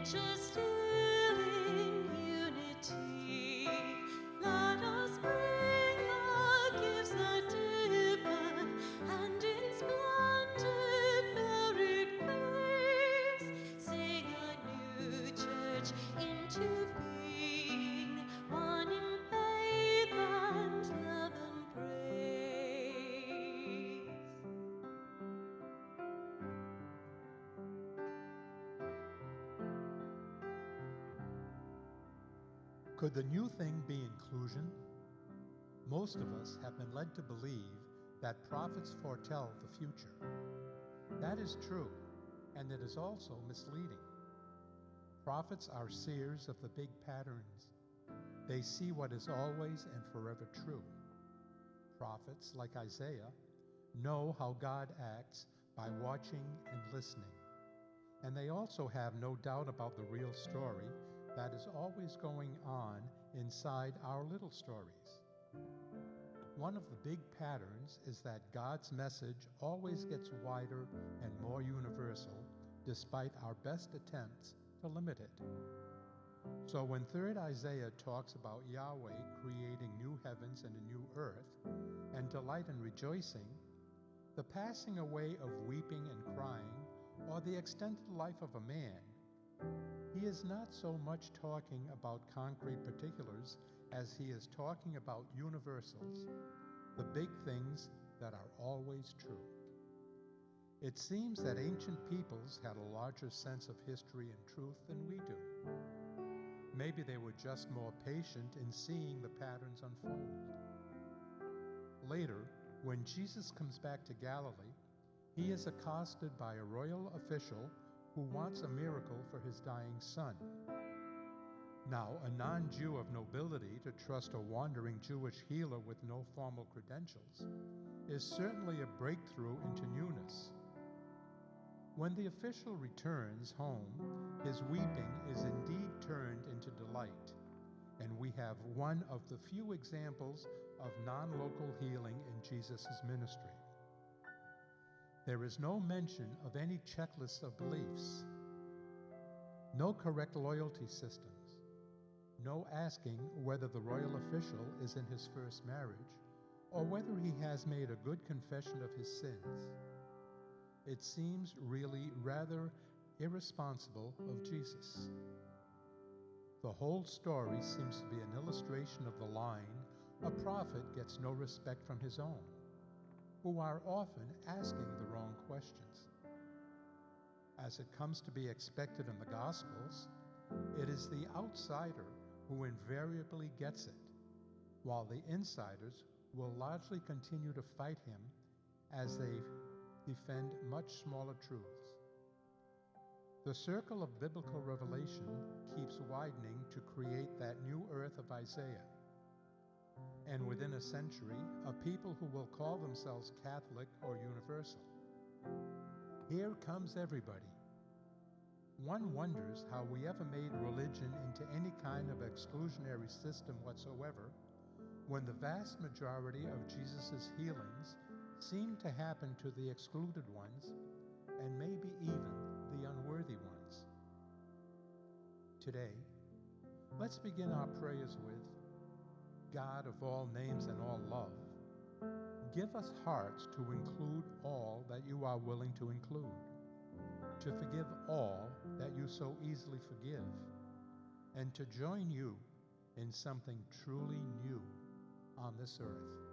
nature still in unity. Let us bring the gifts that differ, and in splendid varied ways sing a new church into being, one in faith and love and praise. Could the new thing be inclusion? Most of us have been led to believe that prophets foretell the future. That is true, and it is also misleading. Prophets are seers of the big patterns. They see what is always and forever true. Prophets, like Isaiah, know how God acts by watching and listening. And they also have no doubt about the real story that is always going on inside our little stories. One of the big patterns is that God's message always gets wider and more universal despite our best attempts to limit it. So when 3rd Isaiah talks about Yahweh creating new heavens and a new earth, and delight and rejoicing, the passing away of weeping and crying, or the extended life of a man, he is not so much talking about concrete particulars as he is talking about universals, the big things that are always true. It seems that ancient peoples had a larger sense of history and truth than we do. Maybe they were just more patient in seeing the patterns unfold. Later, when Jesus comes back to Galilee, he is accosted by a royal official who wants a miracle for his dying son. Now, a non-Jew of nobility to trust a wandering Jewish healer with no formal credentials is certainly a breakthrough into newness. When the official returns home, his weeping is indeed turned into delight, and we have one of the few examples of non-local healing in Jesus' ministry. There is no mention of any checklist of beliefs, no correct loyalty systems, no asking whether the royal official is in his first marriage or whether he has made a good confession of his sins. It seems really rather irresponsible of Jesus. The whole story seems to be an illustration of the line, "A prophet gets no respect from his own," who are often asking the wrong questions. As it comes to be expected in the Gospels, it is the outsider who invariably gets it, while the insiders will largely continue to fight him as they defend much smaller truths. The circle of biblical revelation keeps widening to create that new earth of Isaiah. And within a century, a people who will call themselves Catholic or Universal. Here comes everybody. One wonders how we ever made religion into any kind of exclusionary system whatsoever, when the vast majority of Jesus' healings seem to happen to the excluded ones, and maybe even the unworthy ones. Today, let's begin our prayers with, God of all names and all love, give us hearts to include all that you are willing to include, to forgive all that you so easily forgive, and to join you in something truly new on this earth.